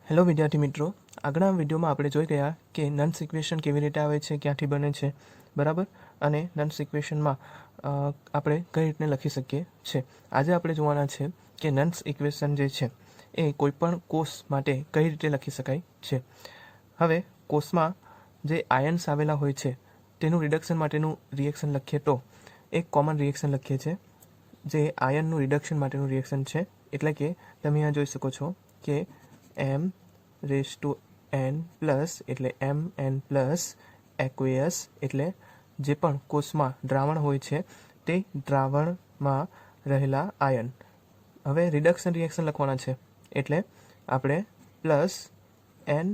Hello વિદ્યાર્થી મિત્રો, આગળના વિડીયોમાં આપણે જોઈ ગયા કે નન્સ ઇક્વેશન કેવી રીતે આવે છે, ક્યાંથી બને છે, બરાબર. અને નન્સ ઇક્વેશનમાં આપણે કઈ રીતે લખી શકીએ છે. આજે આપણે જોવાના છે કે નન્સ ઇક્વેશન જે છે એ કોઈપણ કોષ માટે કઈ રીતે લખી શકાય છે. હવે કોષમાં જે આયન્સ આવેલા હોય છે તેનું રિડક્શન માટેનું રિએક્શન લખીએ તો એક કોમન રિએક્શન લખીએ છીએ જે આયનનું રિડક્શન માટેનું રિએક્શન છે. એટલે કે તમે અહીંયા જોઈ શકો છો કે m⁴n+ એટલે mn પ્લસ એક્વેયસ એટલે જે પણ કોષમાં દ્રાવણ હોય છે તે દ્રાવણમાં રહેલા આયન. હવે રિડક્શન રિએક્શન લખવાના છે એટલે આપણે plus n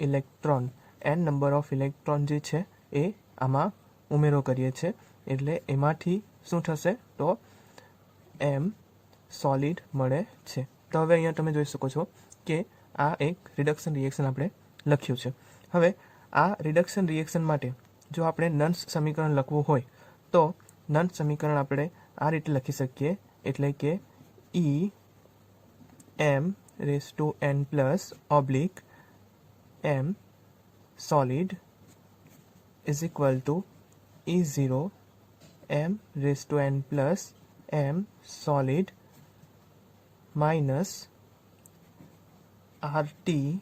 electron n number of electron જે છે એ આમાં ઉમેરો કરીએ છીએ. એટલે એમાંથી શું થશે તો m સોલિડ મળે છે. તો હવે અહીંયા તમે જોઈ શકો છો કે આ એક રિડક્શન રિએક્શન આપણે લખ્યું છે. હવે આ રિડક્શન રિએક્શન માટે જો આપણે નન્સ સમીકરણ લખવું હોય તો નન્સ સમીકરણ આપણે આ રીતે લખી શકીએ. એટલે કે em⁴n+m solid is equal to E0 m⁴n+m solid minus RT/NF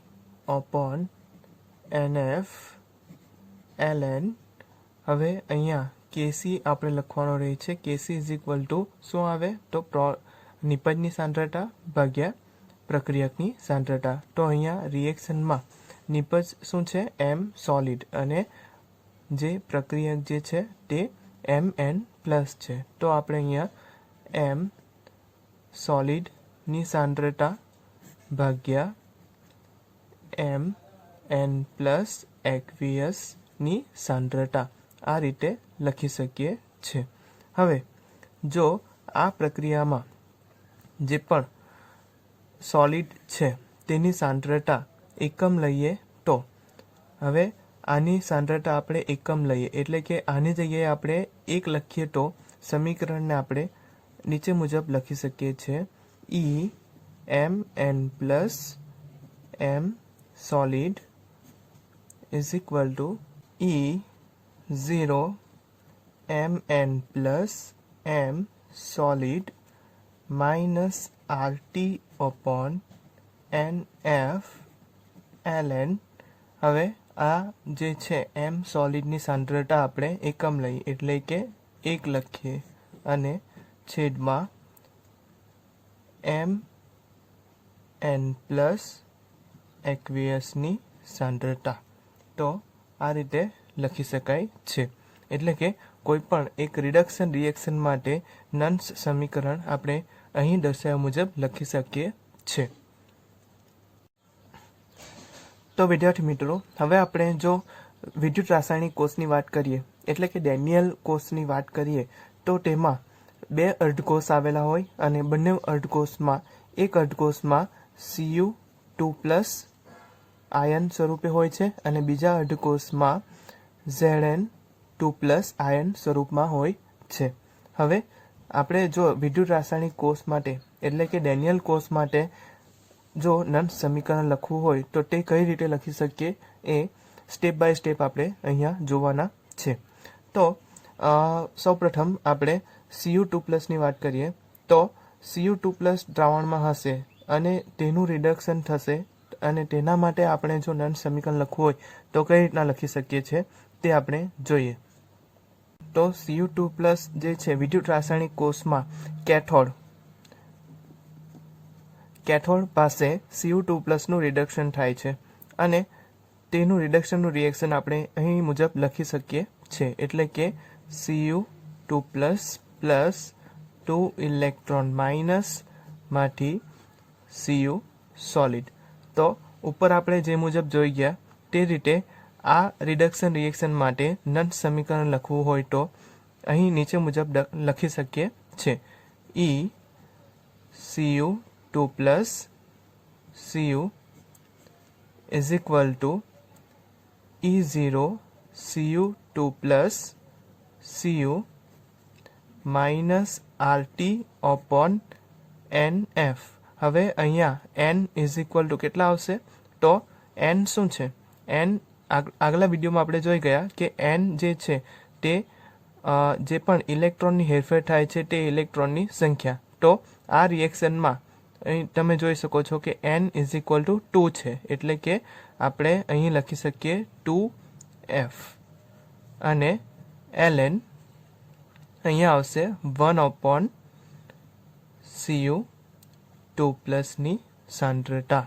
ln. હવે અહીંયા કેસી આપણે લખવાનો રહે છે. કેસી ઇઝ ઇક્વલ ટુ શું આવે તો નિપજની સાંદ્રતા ભાગ્યા પ્રક્રિયકની સાંદ્રતા. તો અહીંયા રિએક્શનમાં નિપજ શું છે m સોલિડ અને જે પ્રક્રિયક જે છે તે mn+ છે. તો આપણે અહીંયા m સોલિડની સાંદ્રતા ભાગ્યા mn+ એક્વિયસની સાંદ્રતા આ રીતે લખી શકીએ છીએ. હવે જો આ પ્રક્રિયામાં જે પણ સોલિડ છે તેની સાંદ્રતા એકમ લઈએ તો હવે આની સાંદ્રતા આપણે એકમ લઈએ એટલે કે આની જગ્યાએ આપણે 1 લખીએ તો સમીકરણને આપણે નીચે મુજબ લખી શકીએ છીએ. Emn+m solid is equal to E0 mn+m solid minus RT/NF ln. હવે આ જે છે m સોલિડની સાંદ્રતા આપણે એકમ લઈએ એટલે કે 1 લખીએ અને છેદમાં mn+ એક્વિયસની સાંદ્રતા. તો આ રીતે લખી શકાય છે. એટલે કે કોઈ પણ એક રિડક્શન રિએક્શન માટે નન્સ સમીકરણ આપણે અહીં દર્શાવ્યા મુજબ લખી શકીએ છે. તો વિદ્યાર્થી મિત્રો, હવે આપણે જો વિદ્યુત રાસાયણિક કોષની વાત કરીએ એટલે કે ડેનિયલ કોષની વાત કરીએ તો તેમાં 2 અર્ધકોષ આવેલા હોય અને બંને અર્ધકોષમાં એક અર્ધકોષમાં Cu2+ આયન સ્વરૂપે હોય છે અને બીજા અર્ધકોષમાં Zn2+ આયન સ્વરૂપમાં હોય છે. હવે આપણે જો વિદ્યુત રાસાયણિક કોષ માટે એટલે કે ડેનિયલ કોષ માટે જો નન્સ સમીકરણ લખવું હોય તો તે કઈ રીતે લખી શકીએ એ સ્ટેપ બાય સ્ટેપ આપણે અહીંયા જોવાના છે. તો સૌપ્રથમ આપણે Cu2+ વાત કરીએ તો Cu2+ દ્રાવણમાં હશે અને તેનું રિડક્શન થશે અને તેના માટે આપણે જો નન્સ સમીકરણ લખવું હોય તો કઈ રીતના લખી શકીએ છીએ તે આપણે જોઈએ. તો Cu2+ જે છે વિદ્યુત રાસાયણિક કોષમાં કેથોડ પાસે Cu2+નું રિડક્શન થાય છે અને તેનું રિડક્શનનું રિએક્શન આપણે અહીં મુજબ લખી શકીએ છીએ. એટલે કે Cu2+ + 2 ઇલેક્ટ્રોન માઇનસ માંથી Cu સોલિડ. તો ઉપર આપણે જે મુજબ જોઈ ગયા તે રીતે આ રિડક્શન રિએક્શન માટે નન્સ સમીકરણ લખવું હોય તો અહીં નીચે મુજબ લખી શકીએ છે. Cu2+ Cu is equal to E0 Cu2+ Cu minus RT/NF. હવે અહીંયા n ઇઝ ઇક્વલ ટુ કેટલા આવશે તો એન શું છે? એન આગલા વિડીયોમાં આપણે જોઈ ગયા કે એન જે છે તે જે પણ ઇલેક્ટ્રોનની હેરફેર થાય છે તે ઇલેક્ટ્રોનની સંખ્યા. તો આ રિએક્શનમાં અહીં તમે જોઈ શકો છો કે n ઇઝ ઇક્વલ ટુ 2 છે, એટલે કે આપણે અહીં લખી શકીએ 2f અને ln અહીંયા આવશે 1/Cu2 ની સાંદ્રતા.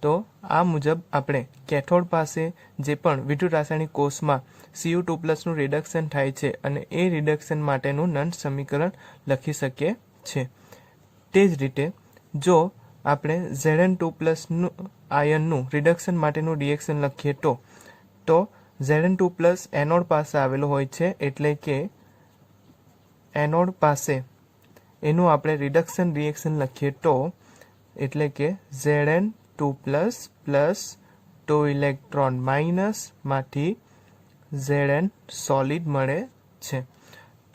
તો આ મુજબ આપણે કેથોડ પાસે જે પણ વિદ્યુત રાસાયણિક કોષમાં Cu2 નું રિડક્શન થાય છે અને એ રિડક્શન માટેનું નંદ સમીકરણ લખી શકીએ છીએ. તે જ રીતે જો આપણે Zn2 આયનનું રિડક્શન માટેનું રિએક્શન લખીએ તો Zn2 એનોડ પાસે આવેલો હોય છે, એટલે કે એનોડ પાસે એનું આપણે રિડક્શન રિએક્શન લખીએ તો એટલે કે Zn2 પ્લસ 2 ઇલેક્ટ્રોન માઇનસ માંથી Zn સોલિડ મળે છે.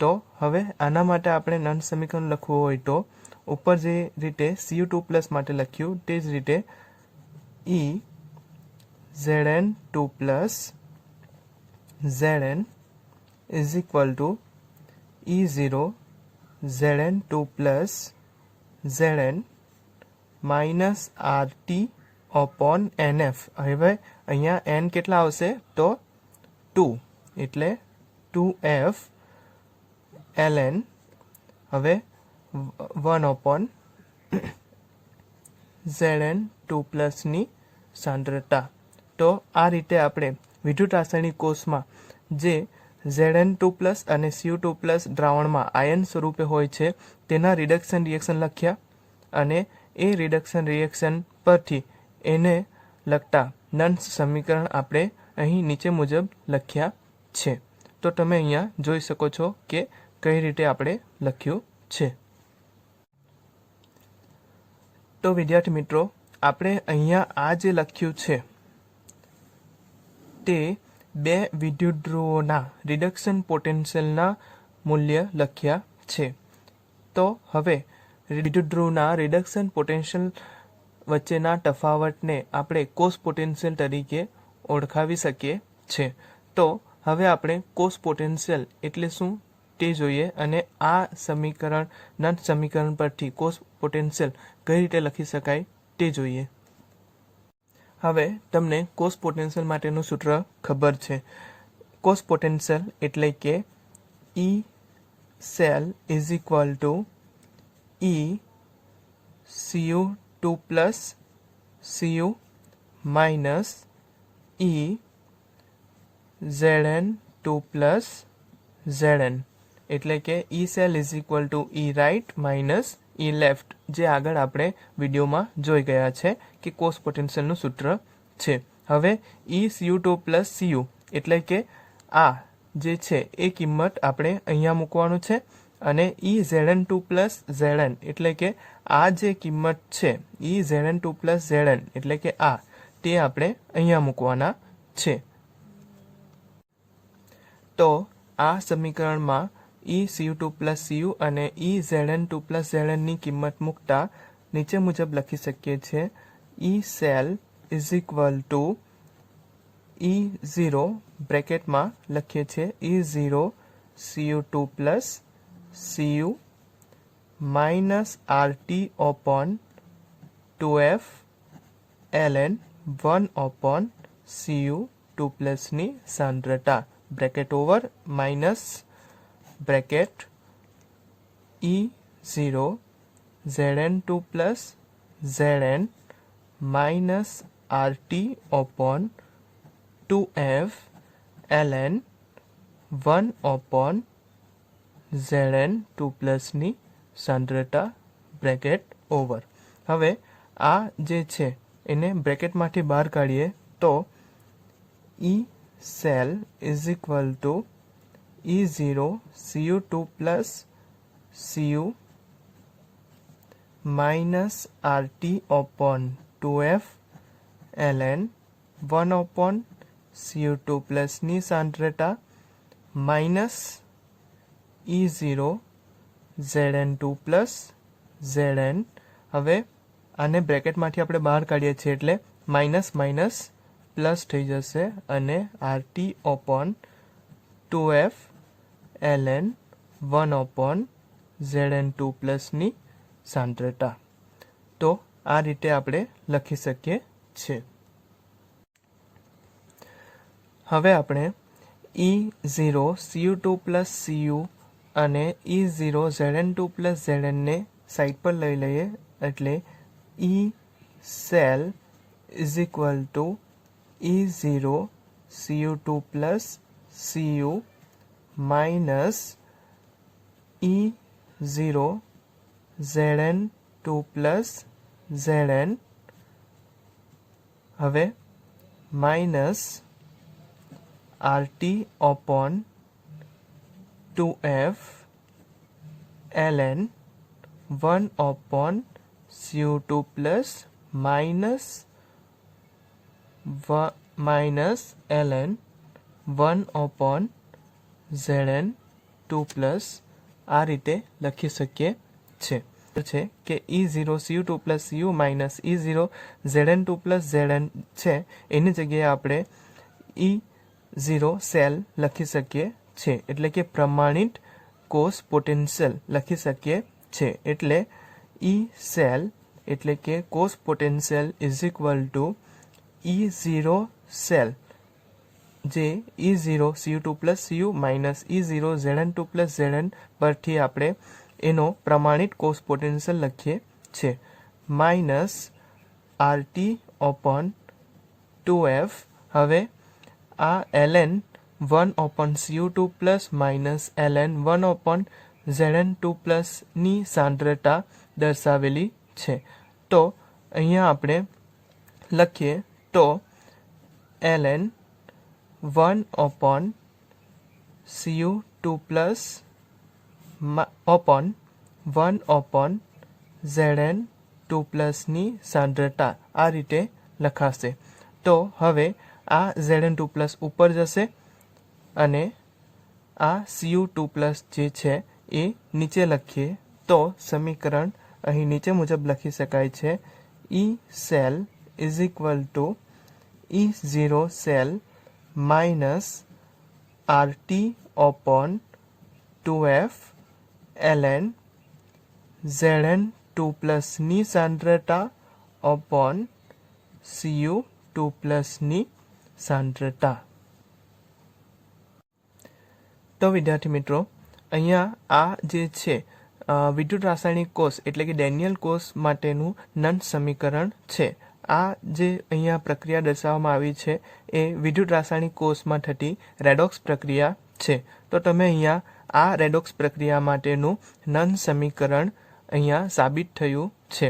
તો હવે આના માટે આપણે નંદ સમીકરણ લખવું હોય તો ઉપર જે રીતે Cu2 માટે લખ્યું તે જ રીતે E Zn2 Zn is equal two E0 Zn2 Zn minus RT upon NF. હવે અહીંયા n કેટલા આવશે તો 2, એટલે 2f ln હવે 1/Zn2 ની સાંદ્રતા. તો આ રીતે આપણે વિદ્યુત રાસાયણિક કોષમાં જે Zn2 અને Cu2 દ્રાવણમાં આયન સ્વરૂપે હોય છે તેના રિડક્શન રિએક્શન લખ્યા અને એ રિડક્શન રિએક્શન પરથી એને લગતા નંદ સમીકરણ આપણે અહીં નીચે મુજબ લખ્યા છે. તો તમે અહીંયા જોઈ શકો છો કે કઈ રીતે આપણે લખ્યું છે. તો વિદ્યાર્થી મિત્રો, આપણે અહીંયા આ જે લખ્યું છે તે બે વિદ્યુત ધ્રુવોના રિડક્શન પોટેન્શિયલના મૂલ્ય લખ્યા છે. તો હવે વિદ્યુત ધ્રુવના રિડક્શન પોટેન્શિયલ વચ્ચેના તફાવતને આપણે કોસ પોટેન્શિયલ તરીકે ઓળખાવી શકીએ છે. તો હવે આપણે કોસ પોટેન્શિયલ એટલે શું તે જોઈએ અને આ સમીકરણ નંદ સમીકરણ પરથી કોસ પોટેન્શિયલ કઈ રીતે લખી શકાય તે જોઈએ. હવે તમને કોસ પોટેન્શિયલ માટેનું સૂત્ર ખબર છે. કોસ પોટેન્શિયલ એટલે કે E cell is equal to E Cu2 Cu minus E Zn2 Zn, એટલે કે E cell is equal to E right minus E left, જે આગળ આપણે વિડીયોમાં જોઈ ગયા છે કે કોસ પોટેન્શિયલનું સૂત્ર છે. હવે E Cu2 Cu એટલે કે આ જે છે એ કિંમત આપણે અહીંયા મૂકવાનું છે અને E Zn2 Zn એટલે કે આ જે કિંમત છે E Zn2 Zn એટલે કે આ તે આપણે અહીંયા મૂકવાના છે. તો આ સમીકરણમાં E Cu2 Cu અને E Zn2 Zn ની કિંમત મૂકતા નીચે મુજબ લખી શકીએ છીએ. E cell is equal two E0 બ્રેકેટમાં લખીએ છીએ E0 Cu2 Cu minus RT upon 2f ln 1/Cu2 ની સાંદ્રતા. Bracket over minus bracket E0 Zn2 Zn minus RT upon 2f ln 1/Zn2 ની સાંદ્રતા. Bracket over. હવે આ જે છે એને બ્રેકેટમાંથી બહાર કાઢીએ તો E cell is equal two E0 Cu2 Cu minus RT upon 2f ln 1/Cu2 ની સાંદ્રતા માઇનસ E0 Zn2 Zn. હવે આને બ્રેકેટમાંથી આપણે બહાર કાઢીએ છીએ એટલે માઇનસ માઇનસ પ્લસ થઈ જશે અને RT open 2F ln 1 open Zn2 પ્લસની સાંદ્રતા. તો આ રીતે આપણે લખી શકીએ છીએ. હવે આપણે E0 Cu2 પ્લસ Cu અને E0 Zn2 પ્લસ Zn ને સાઈડ પર લઈ લઈએ. એટલે E cell is equal two E0 Cu2 plus Cu minus E0 Zn2 plus Zn, હવે minus RT open 2F ln 1 open Cu2 plus minus ln 1 open Zn2 plus આ રીતે લખી શકીએ છીએ. છે કે E0 Cu2 plus Cu minus E0 Zn2 plus Zn છે એની જગ્યાએ આપણે E0 સેલ લખી શકીએ છીએ. એટલે કે પ્રમાણિત કોષ પોટેન્શિયલ લખી શકીએ છીએ. એટલે E સેલ એટલે કે કોષ potential is equal two E0 cell, જે E0 Cu2 plus Cu minus E0 Zn2 plus Zn પરથી આપણે એનો પ્રમાણિત કોષ પોટેન્શિયલ લખીએ છીએ, માઇનસ RT ઓપન 2F. હવે આ ln 1 open Cu2 plus minus ln 1 open Zn2 પ્લસની સાંદ્રતા દર્શાવેલી છે. તો અહીંયા આપણે લખીએ તો ln 1 open Cu2 plus open 1 open Zn2 પ્લસની સાંદ્રતા આ રીતે લખાશે. તો હવે આ Zn2 પ્લસ ઉપર જશે અને આ Cu2 પ્લસ જે છે એ નીચે લખીએ તો સમીકરણ અહીં નીચે મુજબ લખી શકાય છે. E cell is equal two E0 cell minus RT open 2F ln Zn2 પ્લસની સાંદ્રતા ઓપન Cu2 પ્લસની સાંદ્રતા. તો વિદ્યાર્થી મિત્રો, અહીંયા આ જે છે વિદ્યુત રાસાયણિક કોષ એટલે કે ડેનિયલ કોષ માટેનું નંદ સમીકરણ છે. આ જે અહીંયા પ્રક્રિયા દર્શાવવામાં આવી છે એ વિદ્યુત રાસાયણિક કોષમાં થતી રેડોક્સ પ્રક્રિયા છે. તો તમે અહીંયા આ રેડોક્સ પ્રક્રિયા માટેનું નંદ સમીકરણ અહીંયા સાબિત થયું છે,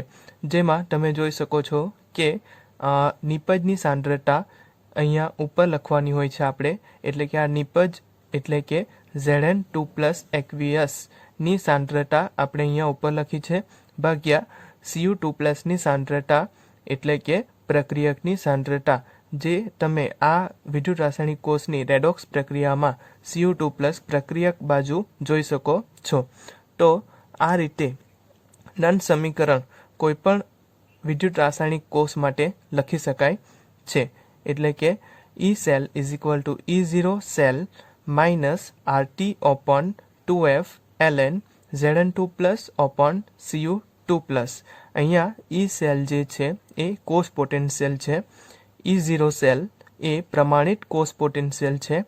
જેમાં તમે જોઈ શકો છો કે નિપજની સાંદ્રતા અહીંયા ઉપર લખવાની હોય છે આપણે. એટલે કે આ નિપજ એટલે કે Zn2 પ્લસ એક્વિયસની સાંદ્રતા આપણે અહીંયા ઉપર લખી છે, ભાગ્યા Cu2 પ્લસની સાંદ્રતા એટલે કે પ્રક્રિયકની સાંદ્રતા, જે તમે આ વિદ્યુત રાસાયણિક કોષની રેડોક્સ પ્રક્રિયામાં Cu2 પ્લસ પ્રક્રિયક બાજુ જોઈ શકો છો. તો આ રીતે નંદ સમીકરણ કોઈપણ વિદ્યુત રાસાયણિક કોષ માટે લખી શકાય છે. એટલે કે E cell is equal two E0 cell minus RT open 2F ln Zn2 plus open Cu2 plus. અહીંયા E સેલ જે છે એ કોષ પોટેન્શિયલ છે, E0 સેલ એ પ્રમાણિત કોષ પોટેન્શિયલ છે.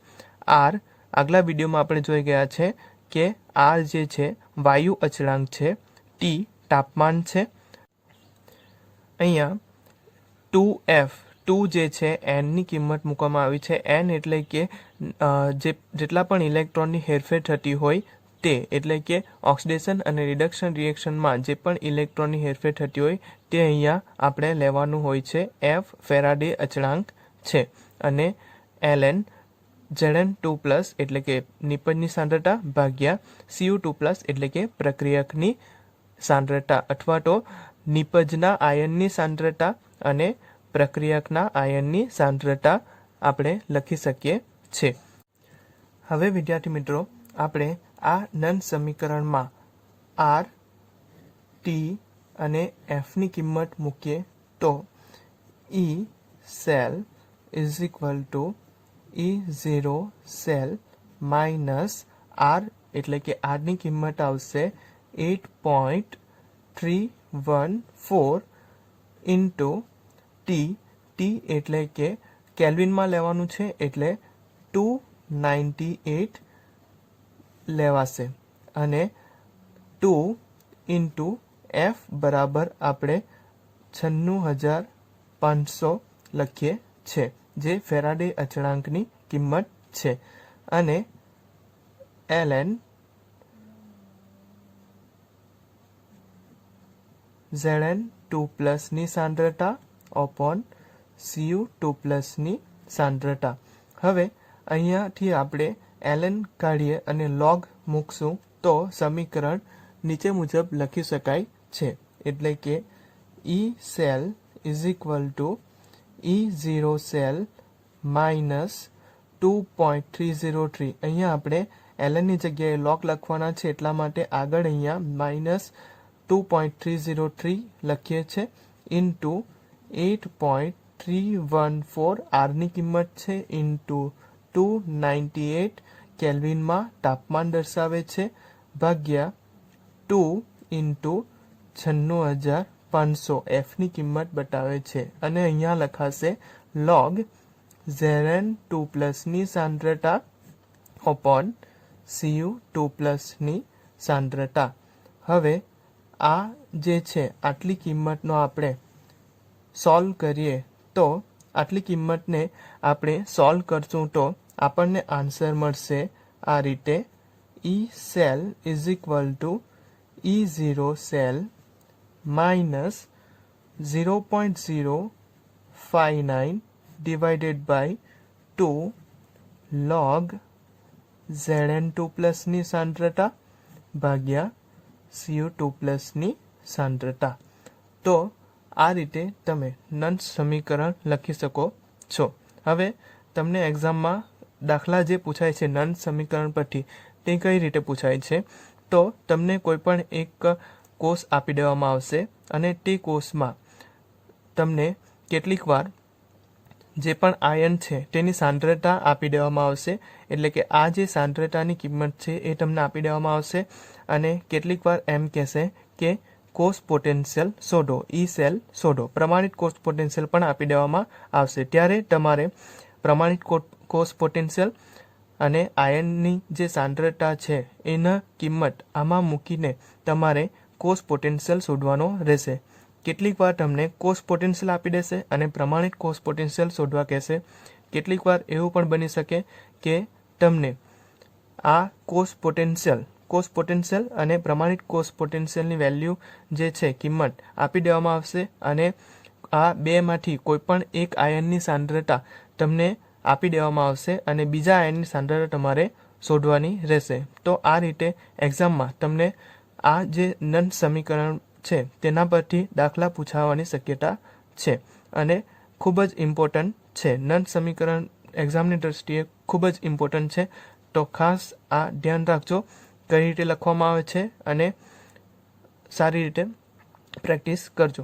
R આગલા વિડીયોમાં આપણે જોઈ ગયા છે કે R જે છે વાયુ અચળાંક છે, T તાપમાન છે. અહીંયા 2F 2 જે છે Nની કિંમત મૂકવામાં આવી છે. N એટલે કે જેટલા પણ ઇલેક્ટ્રોનની હેરફેર થતી હોય તે, એટલે કે ઓક્સિડેશન અને રિડક્શન રિએક્શનમાં જે પણ ઇલેક્ટ્રોનની હેરફેર થતી હોય તે અહીંયા આપણે લેવાનું હોય છે. F ફેરાડે અચળાંક છે અને ln Zn2 પ્લસ એટલે કે નિપજની સાંદ્રતા ભાગ્યા Cu2 પ્લસ એટલે કે પ્રક્રિયકની સાંદ્રતા અથવા તો નિપજના આયનની સાંદ્રતા અને પ્રક્રિયકના આયનની સાંદ્રતા આપણે લખી શકીએ છીએ. હવે વિદ્યાર્થી મિત્રો, આપણે આ નંદ સમીકરણમાં R, T અને Fની કિંમત મૂકીએ તો E cell is equal to E0 cell minus R એટલે કે R ની કિંમત આવશે 8.314 ઇન્ટુ T એટલે કે કેલ્વિનમાં લેવાનું છે એટલે 298 લેવાશે અને 2 ઇન્ટુ F બરાબર આપણે 96,500 લખીએ છે જે ફેરાડે અચળાંકની કિંમત છે અને ln Zn2 ની સાંદ્રતા અપોન Cu2 ની સાંદ્રતા. હવે અહીંયાથી આપણે ln કાઢીએ અને log મૂકશું તો સમીકરણ નીચે મુજબ લખી શકાય છે એટલે કે E cell is equal to E0 cell minus 2.303. અહીંયા આપણે ln ની જગ્યાએ log લખવાના છે એટલા માટે આગળ અહીંયા માઇનસ 2.303 લખીએ છે ઇન્ટુ 8.314 R ની કિંમત છે ઇન્ટુ 298 કેલ્વિનમાં તાપમાન દર્શાવે છે ભાગ્યા 2 ઇન્ટુ 96,500 F ની કિંમત બતાવે છે અને અહીંયા લખાશે log Zn2 ની સાંદ્રતા અપોન Cu2 ની સાંદ્રતા. હવે આ જે છે આટલી કિંમતનો આપણે સોલ્વ કરીએ તો આટલી કિંમતને આપણે સોલ્વ કરશું તો આપણને આન્સર મળશે આ રીતે E cell is equal to E0 cell minus 0.059 divided by 2 log Zn2 ની સાંદ્રતા ભાગ્યા Cu2 ની સાંદ્રતા. તો આ રીતે તમે નંદ સમીકરણ લખી શકો છો. હવે તમને એક્ઝામમાં દાખલા જે પૂછાય છે નંદ સમીકરણ પરથી તે કઈ રીતે પૂછાય છે તો તમને કોઈ પણ એક કોષ આપી દેવામાં આવશે અને તે કોષમાં તમને કેટલીક વાર જે પણ આયન છે તેની સાંદ્રતા આપી દેવામાં આવશે એટલે કે આ જે સાંદ્રતાની કિંમત છે એ તમને આપી દેવામાં આવશે અને કેટલીક વાર એમ કહેશે કે કોષ પોટેન્શિયલ શોધો, ઈ સેલ શોધો. પ્રમાણિત કોષ પોટેન્શિયલ પણ આપી દેવામાં આવશે. ત્યારે તમારે પ્રમાણિત કોષ પોટેન્શિયલ અને આયનની જે સાંદ્રતા છે એના કિંમત આમાં મૂકીને તમારે કોષ પોટેન્શિયલ શોધવાનો રહેશે. કેટલીક વાર તમને કોષ પોટેન્શિયલ આપી દેશે અને પ્રમાણિત કોષ પોટેન્શિયલ શોધવા કહેશે. કેટલીક વાર એવું પણ બની શકે કે તમને આ કોષ પોટેન્શિયલ અને પ્રમાણિત કોષ પોટેન્શિયલની વેલ્યુ જે છે કિંમત આપી દેવામાં આવશે અને આ બેમાંથી કોઈ પણ એક આયનની સાંદ્રતા તમને આપી દેવામાં આવશે અને બીજા આયનની સાંદ્રતા તમારે શોધવાની રહેશે. તો આ રીતે એક્ઝામમાં તમને આ જે નંદ સમીકરણ છે તેના પરથી દાખલા પૂછાવાની શક્યતા છે અને ખૂબ જ ઇમ્પોર્ટન્ટ છે. નંદ સમીકરણ એક્ઝામની દ્રષ્ટિએ ખૂબ જ ઇમ્પોર્ટન્ટ છે. તો ખાસ આ ધ્યાન રાખજો કઈ રીતે લખવામાં આવે છે અને સારી રીતે પ્રેક્ટિસ કરજો.